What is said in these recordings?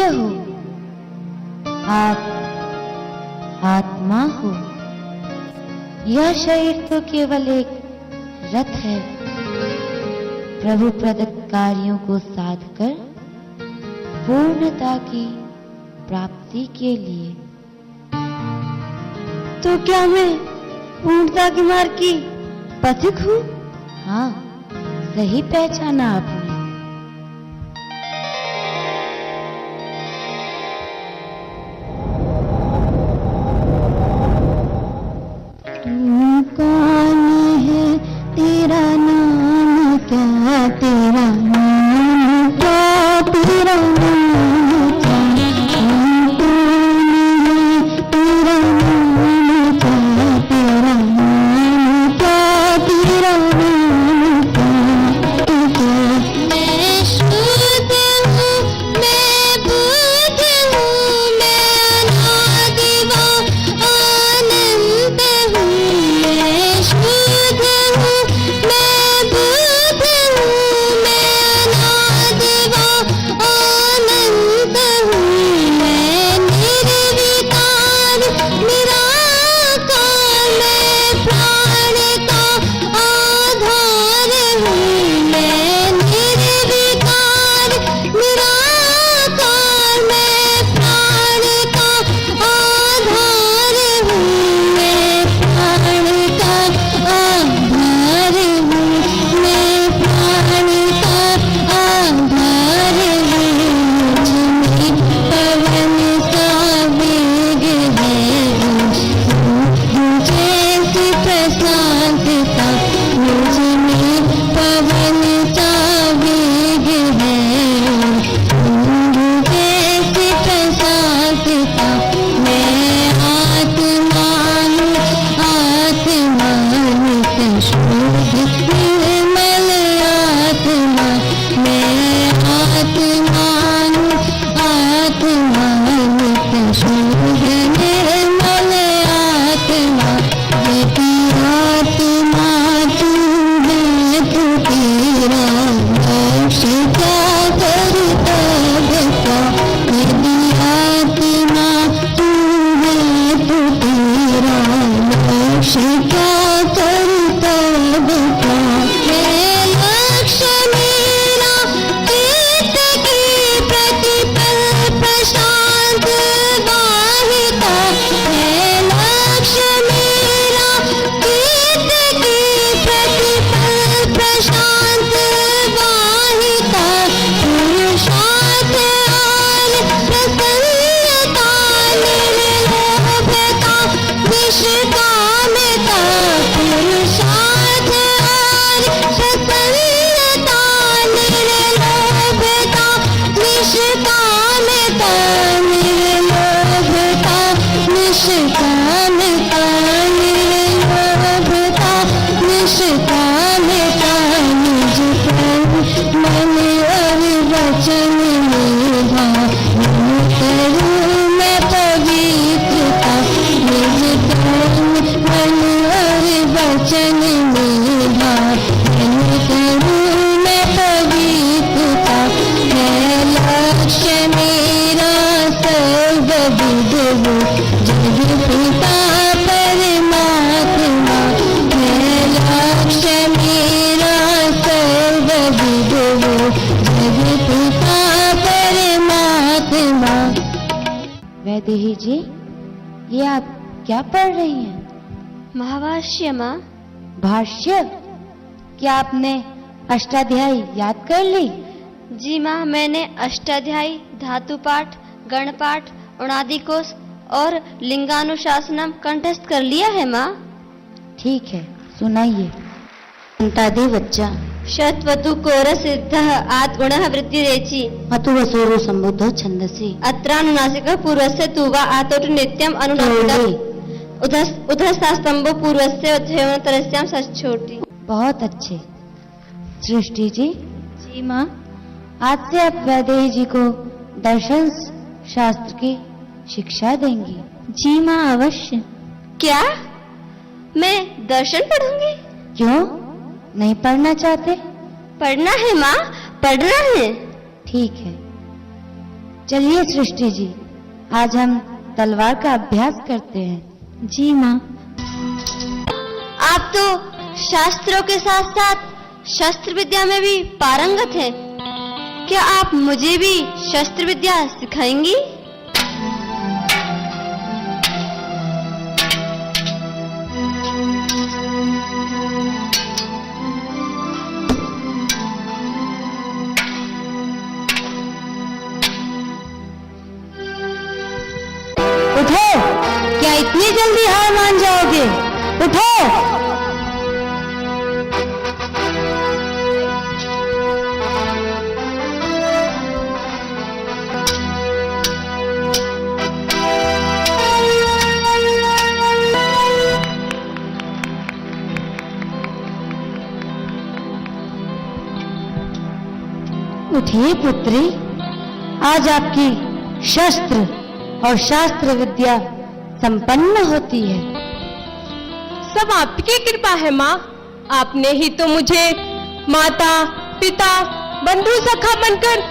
मनुष्य हो, आप आत्मा हो। यह शरीर तो केवल एक रथ है, प्रभु प्रदत्त कार्यों को साध कर पूर्णता की प्राप्ति के लिए। तो क्या मैं पूर्णता के मार्ग की पथिक हूँ? हाँ, सही पहचाना आपने। तू कौन है, तेरा नाम क्या, तेरा नाम क्या, तेरा नाम क्या? तू कौन है, तेरा नाम क्या, तेरा नाम क्या, तेरा नाम क्या? तू क्या? मैं शुद्ध हूँ, मैं बुद्ध हूँ, मैं अनादि व अनंत हूँ। मैं शुद्ध हूँ, मैं बुद्ध हूँ, मैं अनादि व अनंत हूँ। मैं निर्विकार निराकार, मैं प्राण का आधार हूँ। मैं निर्विकार निराकार, मैं प्राण का आधार हूँ। मैं प्राण का आधार हूँ, मैं प्राण का आधार हूँ। मुझमें पवन सा वेग है, जैसी प्रशांतता। मुझमें पवन सा वेग है, जैसी प्रशांतता। मैं आत्मा हूँ, आत्मा नित शुद्ध निर्मल आत्मा। मैं आत्मा हूँ, आत्मा नित शुद्ध निर्मल आत्मा। यदि आत्मा तू है तो तेरा मोक्ष क्या करता बता। यदि आत्मा तू है तो तेरा मोक्ष क्या करता बता। है लक्ष्य मेरा चित्त की प्रतिपल प्रशांत वाहिका। है लक्ष्य मेरा चित्त की प्रतिपल प्रशांत वाहिका। पुरुषार्थ और प्रसन्नता, निर्लोभता निष्कामता। पुरुषार्थ और प्रसन्नता, निर्लोभता निष्कामता। निर्लोभता निष्कामता, निर्लोभता निष्कामता। निज पर मन और वचन मेरा करूँ मैं पवित्रता। निज पर मन और वचन मेरा करूँ मैं पवित्रता। है लक्ष्य मेरा सर्वविद हो, जग पिता परमात्मा। है लक्ष्य मेरा सर्वविद हो, जग पिता परमात्मा। वैदेही जी, ये आप क्या पढ़ रही हैं? महाभाष्य माँ। भाष्य? क्या आपने अष्टाध्यायी याद कर ली? जी माँ, मैंने अष्टाध्यायी, धातु पाठ, गण पाठ, उणादि कोश और लिंगानुशासनम कंठस्थ कर लिया है माँ। ठीक है, सुनाइए। अंतादि वच्चा शतवतु कोर सिद्ध आत् गुणः वृत्ति रेचि अतु वसूरो संबुद्धो छंदसि अत्रानुनासिकः पूर्वस्य तुवा आतोटु नित्यम अनुनासिकः उधस्तास्तंभो पूर्वस्य उद्धयनतरस्याम सच्छोटी। बहुत अच्छे। सृष्टि जी। जी माँ। आज से आप वैदेही जी को दर्शन शास्त्र की शिक्षा देंगी। जी माँ, अवश्य। क्या मैं दर्शन पढ़ूंगी? क्यों नहीं पढ़ना चाहते? पढ़ना है माँ, पढ़ना है। ठीक है, चलिए सृष्टि जी, आज हम तलवार का अभ्यास करते हैं। जी माँ। आप तो शास्त्रों के साथ साथ शस्त्र विद्या में भी पारंगत हैं। क्या आप मुझे भी शस्त्र विद्या सिखाएंगी? उठो, क्या इतनी जल्दी हार मान जाओगे? उठो। उठिए पुत्री, आज आपकी शस्त्र और शास्त्र विद्या संपन्न होती है। सब आपकी कृपा है माँ। आपने ही तो मुझे माता, पिता, बंधु सखा बनकर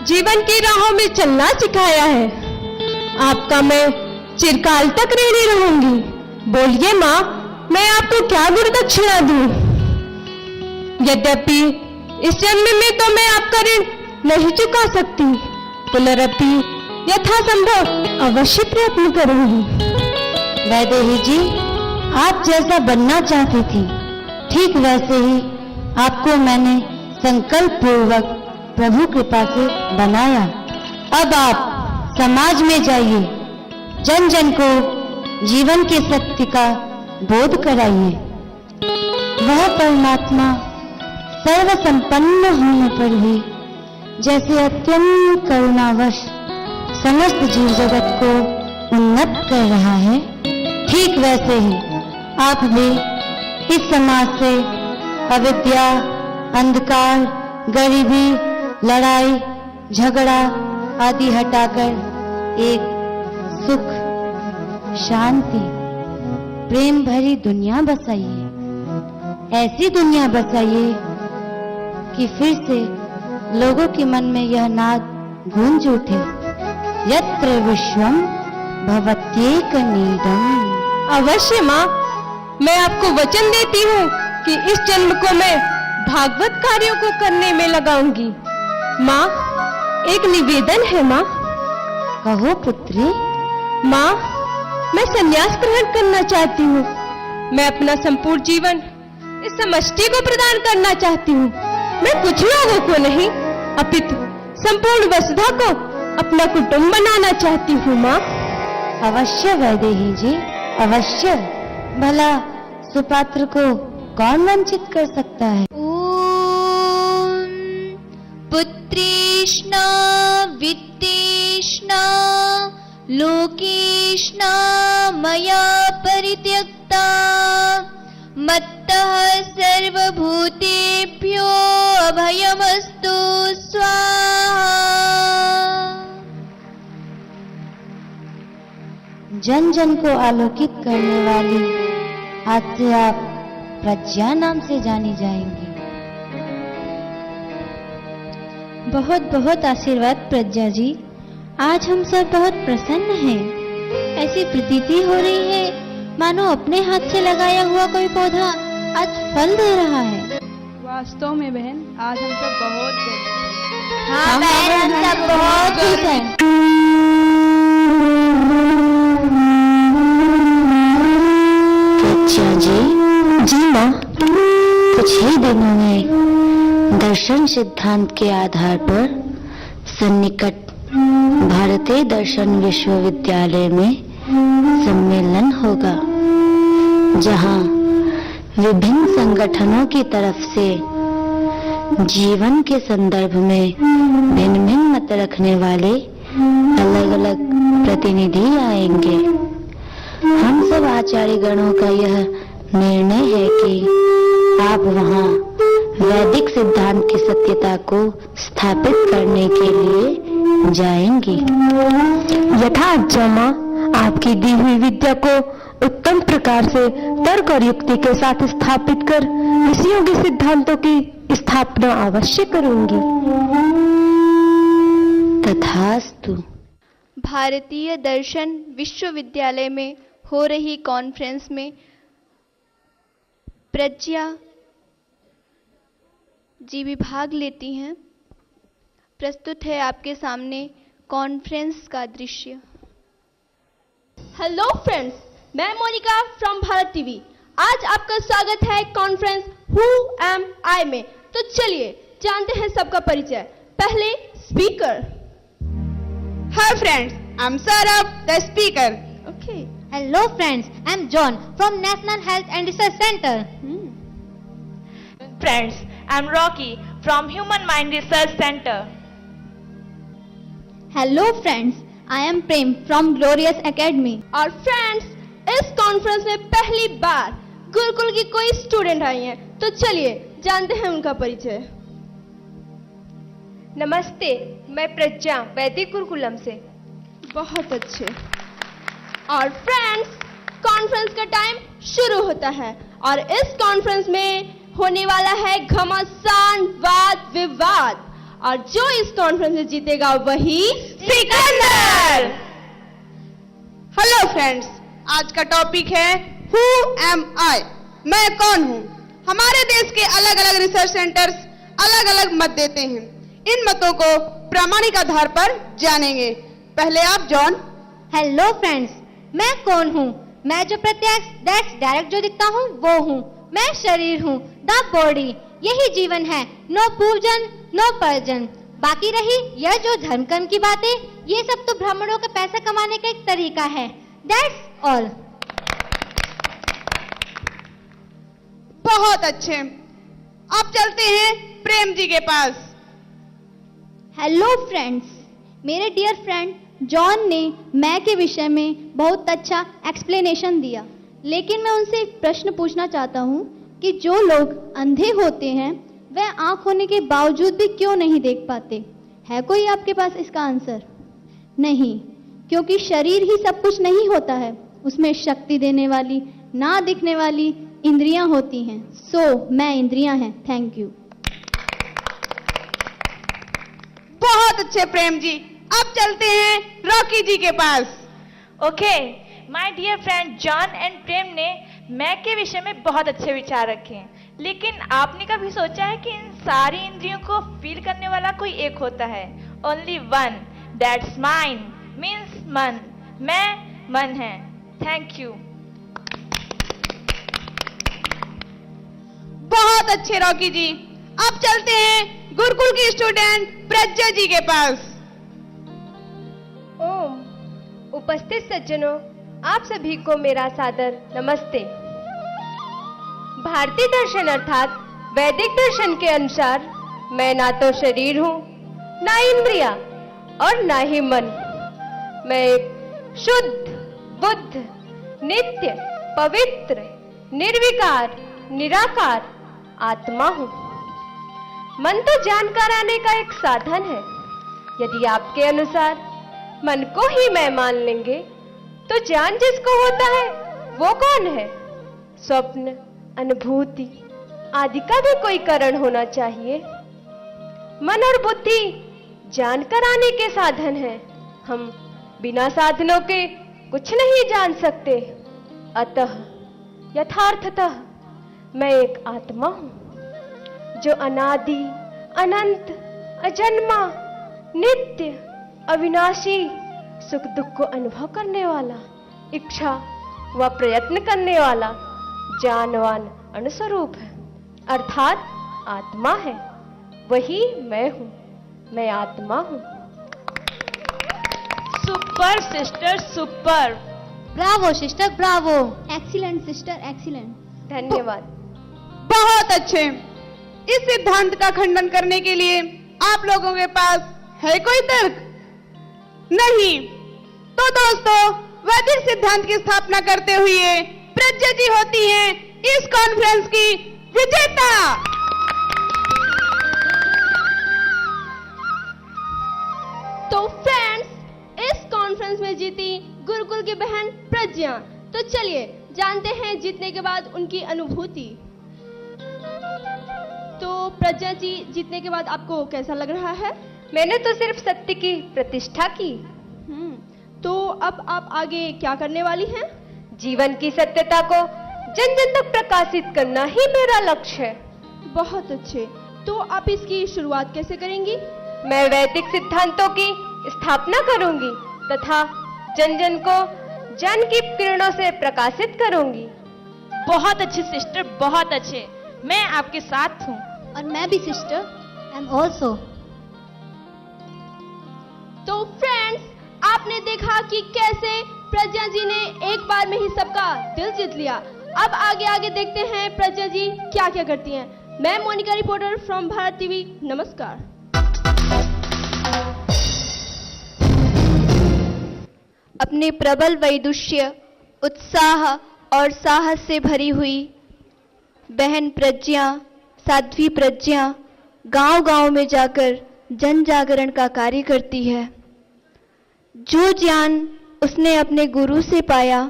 जीवन की राहों में चलना सिखाया है। आपका मैं चिरकाल तक ऋणी रहूंगी। बोलिए माँ, मैं आपको क्या गुरुदक्षिणा दूं? यद्यपि इस जन्म में तो मैं आपका ऋण नहीं चुका सकती, पुनरपि यथासंभव अवश्य प्रयत्न करूंगी। वैदेही जी, आप जैसा बनना चाहती थी, ठीक वैसे ही आपको मैंने संकल्प पूर्वक प्रभु कृपा से बनाया। अब आप समाज में जाइए, जन जन को जीवन के सत्य का बोध कराइए। वह परमात्मा सर्व संपन्न होने पर भी जैसे अत्यंत करुणावश समस्त जीव जगत को उन्नत कर रहा है, ठीक वैसे ही आप भी इस समाज से अविद्या, अंधकार, गरीबी, लड़ाई, झगड़ा आदि हटाकर एक सुख, शांति, प्रेम भरी दुनिया बसाइए। ऐसी दुनिया बसाइए कि फिर से लोगों के मन में यह नाद गूंज उठे, यत्र विश्वम भवत्येक नीडम। अवश्य माँ, मैं आपको वचन देती हूँ कि इस जन्म को मैं भागवत कार्यों को करने में लगाऊंगी। माँ, एक निवेदन है माँ। कहो पुत्री। माँ, मैं संन्यास ग्रहण करना चाहती हूँ। मैं अपना संपूर्ण जीवन इस समष्टि को प्रदान करना चाहती हूँ। मैं कुछ लोगों को नहीं, अपितु संपूर्ण वसुधा को अपना कुटुंब बनाना चाहती हूँ माँ। अवश्य वैदेही जी, अवश्य। भला सुपात्र को कौन वंचित कर सकता है? ओम पुत्रेष्णा वित्तेष्णा लोकेष्णा मया परित्यक्ता मत्तः सर्वभूतेभ्यो अभयमस्तु स्वाहा। जन जन को आलोकित करने वाली आज से आप प्रज्ञा नाम से जानी जाएंगी। बहुत बहुत आशीर्वाद प्रज्ञा जी। आज हम सब बहुत प्रसन्न हैं। ऐसी प्रतीति हो रही है मानो अपने हाथ से लगाया हुआ कोई पौधा आज फल दे रहा है। वास्तव में बहन, आज हम सब बहुत हाँ बहन, हम सब बहुत खुश हैं। प्रज्ञा जी माँ, कुछ ही दिनों में दर्शन सिद्धांत के आधार पर सन्निकट भारतीय दर्शन विश्वविद्यालय में सम्मेलन होगा, जहां विभिन्न संगठनों की तरफ से जीवन के संदर्भ में भिन्न भिन्न मत रखने वाले अलग अलग प्रतिनिधि आएंगे। हम सब आचार्य गणों का यह निर्णय है कि आप वहां वैदिक सिद्धांत की सत्यता को स्थापित करने के लिए जाएंगी। यथा आज्ञा माँ, आपकी दी हुई विद्या को उत्तम प्रकार से तर्क और युक्ति के साथ स्थापित कर इस योगी सिद्धांतों की स्थापना अवश्य करूंगी। तथास्तु। भारतीय दर्शन विश्वविद्यालय में हो रही कॉन्फ्रेंस में प्रज्ञा जी भी भाग लेती हैं। प्रस्तुत है आपके सामने कॉन्फ्रेंस का दृश्य। हेलो फ्रेंड्स, मैं मोनिका फ्रॉम भारत टीवी। आज आपका स्वागत है कॉन्फ्रेंस हु एम आई में। तो चलिए जानते हैं सबका परिचय। पहले speaker. Hi friends, I'm Saurabh, the speaker. Okay. Hello friends, I'm John from National Health and Research Center. Friends, I'm Rocky from Human Mind Research Center. Hello friends, I am Prem from Glorious Academy. और friends, इस conference में पहली बार गुरुकुल की कोई student I हैं। तो चलिए जानते हैं उनका परिचय। नमस्ते, मैं प्रज्ञा वैदिक गुरुकुलम से। बहुत अच्छे। और फ्रेंड्स, कॉन्फ्रेंस का टाइम शुरू होता है और इस कॉन्फ्रेंस में होने वाला है घमासान वाद विवाद, और जो इस कॉन्फ्रेंस में जीतेगा वही सिकंदर। हेलो फ्रेंड्स, आज का टॉपिक है हु एम आई, मैं कौन हूँ। हमारे देश के अलग अलग रिसर्च सेंटर्स अलग अलग मत देते हैं। इन मतों को प्रामाणिक आधार पर जानेंगे। पहले आप जॉन। हेलो फ्रेंड्स, मैं कौन हूँ? मैं जो प्रत्यक्ष दैट्स डायरेक्ट जो दिखता हूँ वो हूँ। मैं शरीर हूँ, द बॉडी। यही जीवन है, नो पूजन नो पर्जन। बाकी रही यह जो धर्म कर्म की बातें, ये सब तो ब्राह्मणों का पैसा कमाने का एक तरीका है। That's all. बहुत अच्छे। अब चलते हैं प्रेम जी के पास। हेलो फ्रेंड्स, मेरे डियर फ्रेंड जॉन ने मैं के विषय में बहुत अच्छा एक्सप्लेनेशन दिया, लेकिन मैं उनसे एक प्रश्न पूछना चाहता हूँ कि जो लोग अंधे होते हैं वह आँख होने के बावजूद भी क्यों नहीं देख पाते? है कोई आपके पास इसका आंसर? नहीं, क्योंकि शरीर ही सब कुछ नहीं होता है, उसमें शक्ति देने वाली, ना दिखने वाली इंद्रियां होती हैं। सो मैं इंद्रियां हैं। Thank you. बहुत अच्छे प्रेम जी। अब चलते हैं रॉकी जी के पास। Okay, my dear friend John and Prem ने मैं के विषय में बहुत अच्छे विचार रखे हैं, लेकिन आपने कभी सोचा है कि इन सारी इंद्रियों को फील करने वाला कोई एक होता है? Only one, that's mind, means मन। मैं मन है। Thank you. बहुत अच्छे रॉकी जी। अब चलते हैं गुरुकुल की स्टूडेंट प्रज्ञा जी के पास। ओम, उपस्थित सज्जनों, आप सभी को मेरा सादर नमस्ते। भारतीय दर्शन अर्थात वैदिक दर्शन के अनुसार मैं ना तो शरीर हूँ, ना इंद्रिया और ना ही मन। मैं एक शुद्ध, बुद्ध, नित्य, पवित्र, निर्विकार, निराकार आत्मा हूँ। मन तो जानकर आने का एक साधन है। यदि आपके अनुसार मन को ही मैं मान लेंगे तो जान जिसको होता है वो कौन है? स्वप्न, अनुभूति आदि का भी कोई कारण होना चाहिए। मन और बुद्धि जानकर आने के साधन है। हम बिना साधनों के कुछ नहीं जान सकते। अतः यथार्थतः मैं एक आत्मा हूं जो अनादि, अनंत, अजन्मा, नित्य, अविनाशी सुख दुख को अनुभव करने वाला, इच्छा व प्रयत्न करने वाला जानवान अनुस्वरूप है, अर्थात आत्मा है। वही मैं हूं। मैं आत्मा हूं। Super sister, super. Bravo sister, Bravo. Excellent sister, excellent. धन्यवाद। बहुत अच्छे। इस सिद्धांत का खंडन करने के लिए आप लोगों के पास है कोई तर्क? नहीं। तो दोस्तों, वैदिक सिद्धांत की स्थापना करते हुए प्रज्ञा जी होती हैं इस कॉन्फ्रेंस की विजेता। तो फ्रेंड्स, इस कॉन्फ्रेंस में जीती गुरुकुल की बहन प्रज्ञा। तो चलिए जानते हैं जीतने के बाद उनकी अनुभूति। तो प्रज्ञा जी, जीतने के बाद आपको कैसा लग रहा है? मैंने तो सिर्फ सत्य की प्रतिष्ठा की। तो अब आप आगे क्या करने वाली हैं? जीवन की सत्यता को जन जन तक प्रकाशित करना ही मेरा लक्ष्य है। बहुत अच्छे। तो आप इसकी शुरुआत कैसे करेंगी? मैं वैदिक सिद्धांतों की स्थापना करूंगी तथा जन जन को ज्ञान की किरणों से प्रकाशित करूंगी। बहुत अच्छे सिस्टर, बहुत अच्छे। मैं आपके साथ हूँ। और मैं भी सिस्टर। I am also. तो फ्रेंड्स, आपने देखा कि कैसे प्रज्ञा जी ने एक बार में ही सबका दिल जीत लिया। अब आगे आगे देखते हैं प्रज्ञा जी क्या क्या करती हैं। मैं Monika reporter from Bharat TV, नमस्कार। अपने प्रबल वैदुष्य, उत्साह और साहस से भरी हुई बहन प्रज्ञा, साध्वी प्रज्ञा गांव-गांव में जाकर जन जागरण का कार्य करती है। जो ज्ञान उसने अपने गुरु से पाया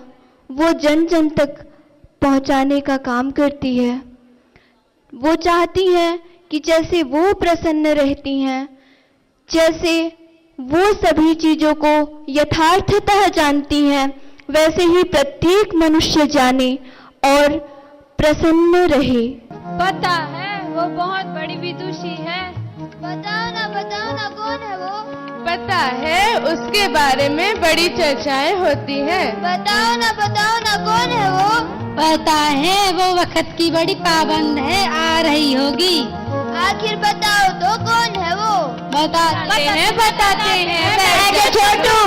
वो जन जन तक पहुंचाने का काम करती है। वो चाहती हैं कि जैसे वो प्रसन्न रहती हैं, जैसे वो सभी चीजों को यथार्थतः जानती हैं, वैसे ही प्रत्येक मनुष्य जाने और प्रसन्न रहे। पता है वो बहुत बड़ी विदुषी है। बताओ ना कौन है वो? पता है उसके बारे में बड़ी चर्चाएं होती हैं। बताओ ना कौन है वो? पता है वो वक्त की बड़ी पाबंद है, आ रही होगी। आखिर बताओ तो कौन है वो? बताते हैं छोटू,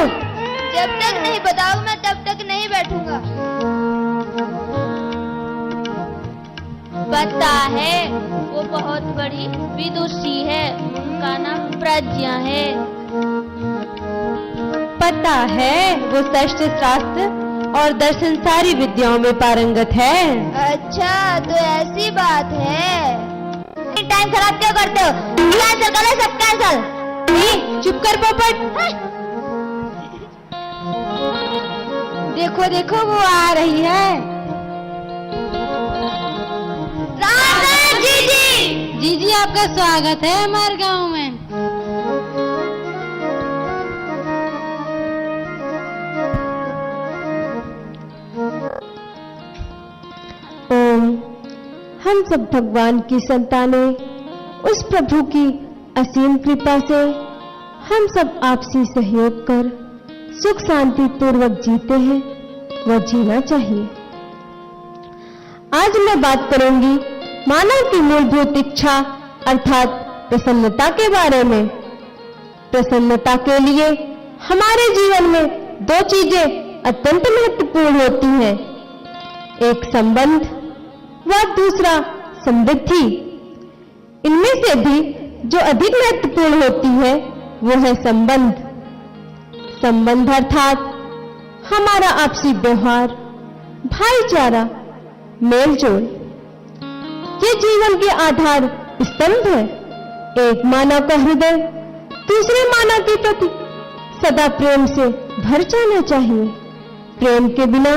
जब तक नहीं बताओ मैं तब तक नहीं बैठूंगा। पता है वो बहुत बड़ी विदुषी है, उनका नाम प्रज्ञा है। पता है वो शस्त्र शास्त्र और दर्शन सारी विद्याओं में पारंगत है। अच्छा तो ऐसी बात है। टाइम खराब क्यों करते हो? कैंसिल करो, सब कैंसिल। चुप कर पोपट। देखो देखो वो आ रही है। जी आपका स्वागत है हमारे गांव में। ओम, हम सब भगवान की संतानें, उस प्रभु की असीम कृपा से हम सब आपसी सहयोग कर सुख शांति पूर्वक जीते हैं, वह जीना चाहिए। आज मैं बात करूंगी मानव की मूलभूत इच्छा अर्थात प्रसन्नता के बारे में। प्रसन्नता के लिए हमारे जीवन में दो चीजें अत्यंत महत्वपूर्ण होती हैं, एक संबंध व दूसरा समृद्धि। इनमें से भी जो अधिक महत्वपूर्ण होती है वो है संबंध। संबंध अर्थात हमारा आपसी व्यवहार, भाईचारा, मेलजोल, ये जीवन के आधार स्तंभ है। एक मानव का हृदय दूसरे मानव के प्रति सदा प्रेम से भर जाना चाहिए। प्रेम के बिना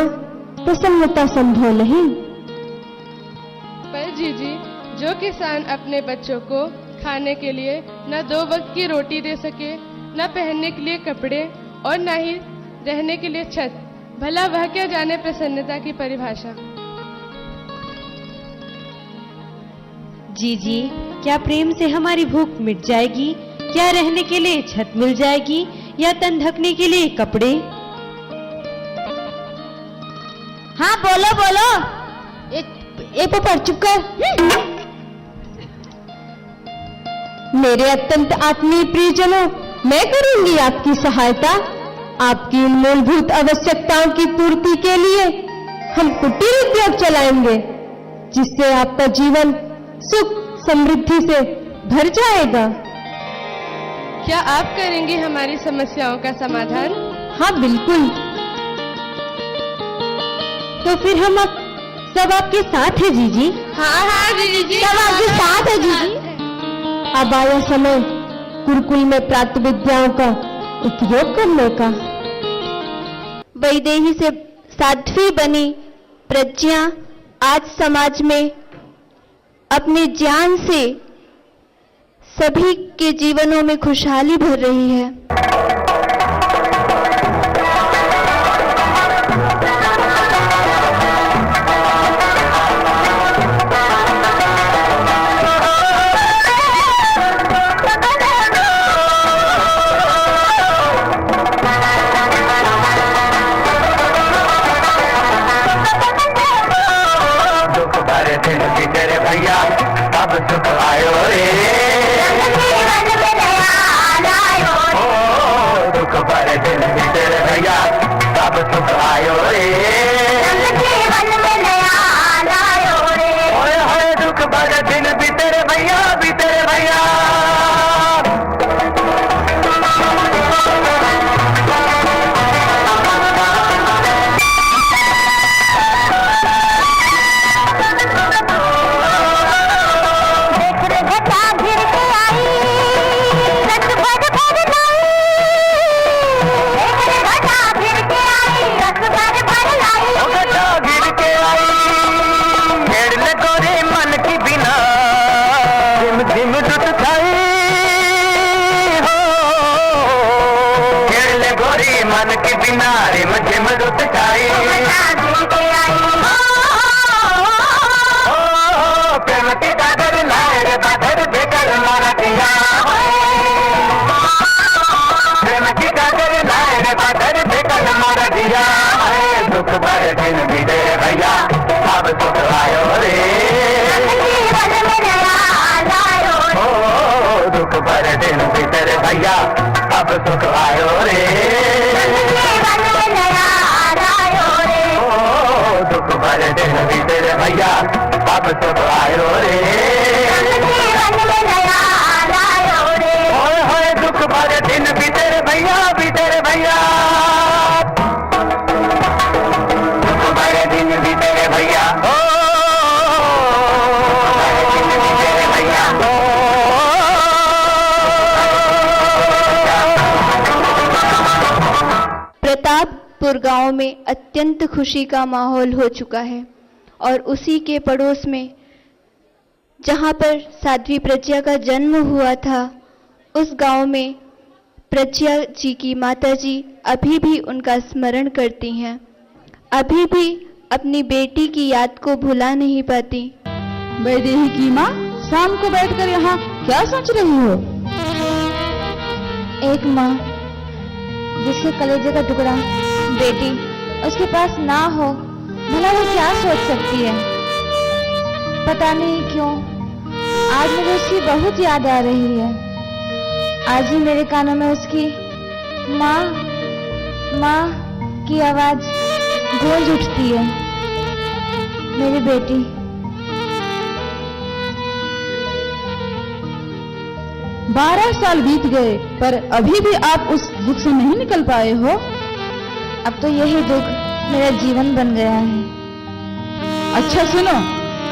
प्रसन्नता संभव नहीं। पर जीजी, जो किसान अपने बच्चों को खाने के लिए न 2 वक्त की रोटी दे सके, न पहनने के लिए कपड़े और न ही रहने के लिए छत, भला वह क्या जाने प्रसन्नता की परिभाषा। जी, क्या प्रेम से हमारी भूख मिट जाएगी? क्या रहने के लिए छत मिल जाएगी या तन ढकने के लिए कपड़े? हाँ बोलो बोलो। एक पर चुप कर। मेरे अत्यंत आत्मीय प्रियजनों, मैं करूंगी आपकी सहायता। आपकी इन मूलभूत आवश्यकताओं की पूर्ति के लिए हम कुटीर उद्योग चलाएंगे, जिससे आपका जीवन सुख समृद्धि से भर जाएगा। क्या आप करेंगे हमारी समस्याओं का समाधान? हाँ बिल्कुल। तो फिर हम अब सब आपके साथ है जीजी। हाँ जीजी, सब आपके साथ है जीजी। अब आया समय गुरुकुल में प्राप्त विद्याओं का उपयोग करने का। वैदेही से साध्वी बनी प्रज्ञा आज समाज में अपने ज्ञान से सभी के जीवनों में खुशहाली भर रही है। रे मुझे मदद काई प्रेम की दादर लाए रे बादर बेकर मारा दिया प्रेम की दादर लाए रे बादर बेकर मारा दिया दुख भरे दिन बीते भैया अब सुख आयो रे दुख भरे दिन बीते भैया अब सुख आयो रे दुख भरे दिन बीते भैया अब सुख आयो रे होए दुख भरे दिन बीते भैया दुख भरे दिन बीते भैया प्रतापपुर गांव में अत्यंत खुशी का माहौल हो चुका है और उसी के पड़ोस में जहां पर साध्वी प्रज्ञा का जन्म हुआ था, उस गांव में प्रज्ञा जी की माताजी अभी भी उनका स्मरण करती हैं, अभी भी अपनी बेटी की याद को भुला नहीं पाती। वैदेही की माँ शाम को बैठकर यहाँ क्या सोच रही हो? एक माँ जिसके कलेजे का टुकड़ा बेटी उसके पास ना हो, भला वो क्या सोच सकती है? पता नहीं क्यों आज मुझे उसकी बहुत याद आ रही है। आज ही मेरे कानों में उसकी माँ माँ की आवाज गूंज उठती है। मेरी बेटी 12 साल बीत गए पर अभी भी आप उस दुख से नहीं निकल पाए हो। अब तो यही दुख मेरा जीवन बन गया है। अच्छा सुनो,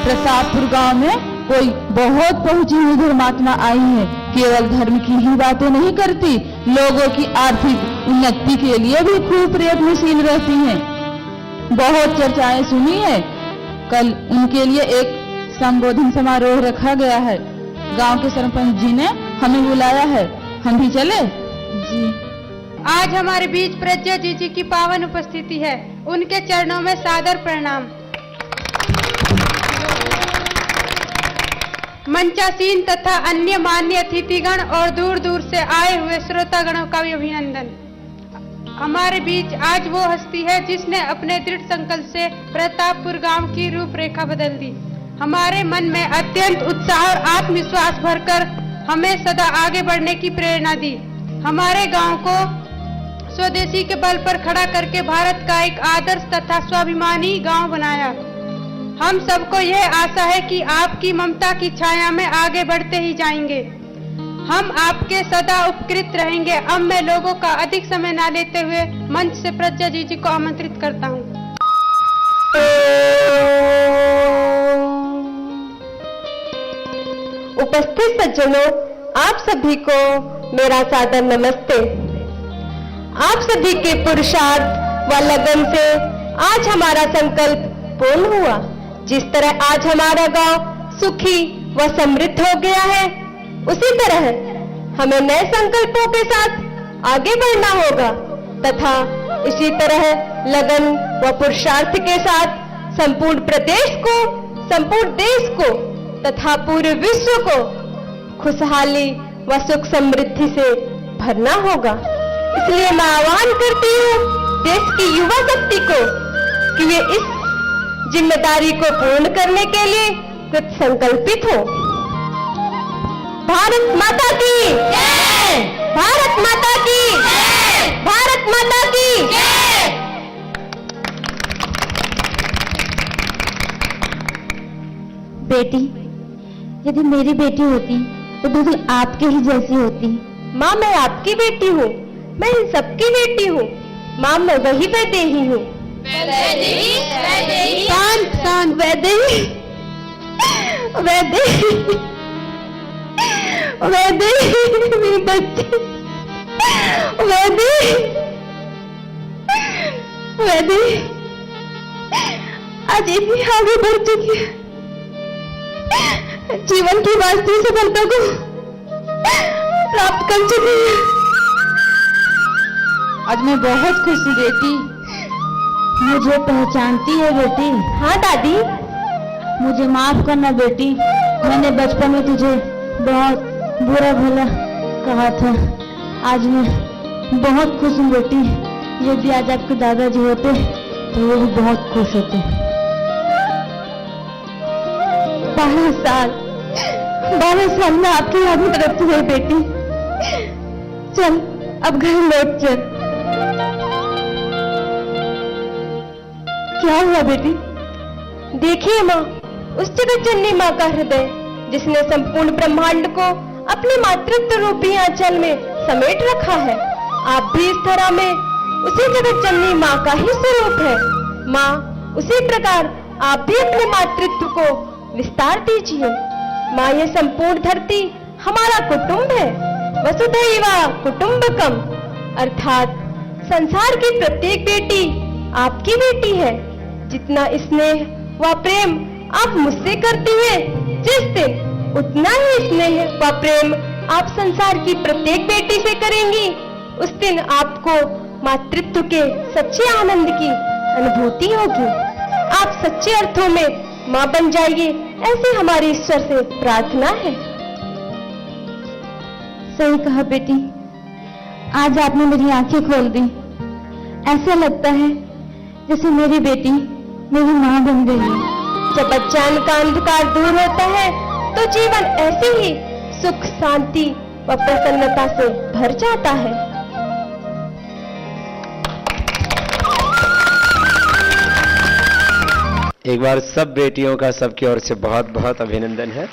प्रतापपुर गांव में कोई बहुत पहुंची हुई धर्मात्मा आई है। केवल धर्म की ही बातें नहीं करती, लोगों की आर्थिक उन्नति के लिए भी खूब प्रयत्नशील रहती हैं। बहुत चर्चाएं सुनी है। कल उनके लिए एक संबोधन समारोह रखा गया है। गांव के सरपंच जी ने हमें बुलाया है, हम भी चले? जी। आज हमारे बीच प्रज्ञा जी की पावन उपस्थिति है, उनके चरणों में सादर प्रणाम। मंचासीन तथा अन्य मान्य अतिथिगण और दूर दूर से आए हुए श्रोतागणों का भी अभिनंदन। हमारे बीच आज वो हस्ती है जिसने अपने दृढ़ संकल्प से प्रतापपुर गांव की रूपरेखा बदल दी। हमारे मन में अत्यंत उत्साह और आत्मविश्वास भरकर हमें सदा आगे बढ़ने की प्रेरणा दी। हमारे गांव को स्वदेशी के बल पर खड़ा करके भारत का एक आदर्श तथा स्वाभिमानी गांव बनाया। हम सबको यह आशा है कि आपकी ममता की छाया में आगे बढ़ते ही जाएंगे। हम आपके सदा उपकृत रहेंगे। अब मैं लोगों का अधिक समय न लेते हुए मंच से प्रज्ञा जी को आमंत्रित करता हूँ। उपस्थित सज्जनों, आप सभी को मेरा सादर नमस्ते। आप सभी के पुरुषार्थ व लगन से आज हमारा संकल्प पूर्ण हुआ। जिस तरह आज हमारा गांव सुखी व समृद्ध हो गया है, उसी तरह हमें नए संकल्पों के साथ आगे बढ़ना होगा तथा इसी तरह लगन व पुरुषार्थ के साथ संपूर्ण प्रदेश को, संपूर्ण देश को तथा पूरे विश्व को खुशहाली व सुख समृद्धि से भरना होगा। इसलिए मैं आह्वान करती हूँ देश की युवा शक्ति को कि वे इस जिम्मेदारी को पूर्ण करने के लिए कृत संकल्पित हो। भारत माता की जय! भारत माता की जय! भारत माता की जय! बेटी, यदि मेरी बेटी होती तो बिल्कुल आपके ही जैसी होती। माँ, मैं आपकी बेटी हूँ, मैं इन सबकी बेटी हूँ। माँ, मैं वही वैदेही हूँ। शांत शांत। वैदेही, वैदेही, वैदेही, मेरी बच्ची, वैदेही, वैदेही आज इतनी आगे बढ़ चुकी है, जीवन की वास्तविक सफलता को प्राप्त कर चुकी है। आज मैं बहुत खुश हूँ बेटी। मुझे पहचानती है बेटी? हाँ दादी। मुझे माफ करना बेटी, मैंने बचपन में तुझे बहुत बुरा भला कहा था। आज मैं बहुत खुश हूँ बेटी। यदि आज आपके दादाजी होते तो वो भी बहुत खुश होते। 12 साल में आपकी याद में तड़पती हुई बेटी। चल अब घर लौट चल। क्या हुआ बेटी? देखिए माँ, उस जगतजननी माँ का हृदय जिसने संपूर्ण ब्रह्मांड को अपने मातृत्व रूपी आंचल में समेट रखा है। आप भी इस तरह में उसी जगतजननी माँ का ही स्वरूप है। माँ, उसी प्रकार आप भी अपने मातृत्व को विस्तार दीजिए। माँ, ये संपूर्ण धरती हमारा कुटुंब है। वसुधैव कुटुंबकम, अर्थात संसार की प्रत्येक बेटी आपकी बेटी है। जितना स्नेह व प्रेम आप मुझसे करती हैं, जिस दिन उतना ही स्नेह व प्रेम आप संसार की प्रत्येक बेटी से करेंगी, उस दिन आपको मातृत्व के सच्चे आनंद की अनुभूति होगी। आप सच्चे अर्थों में माँ बन जाइए, ऐसी हमारी ईश्वर से प्रार्थना है। सही कहा बेटी, आज आपने मेरी आंखें खोल दी। ऐसा लगता है जैसे मेरी बेटी मेरी माँ बन गई है। जब अज्ञान का अंधकार दूर होता है तो जीवन ऐसे ही सुख, शांति व प्रसन्नता से भर जाता है। एक बार सब बेटियों का सबकी ओर से बहुत बहुत अभिनंदन है।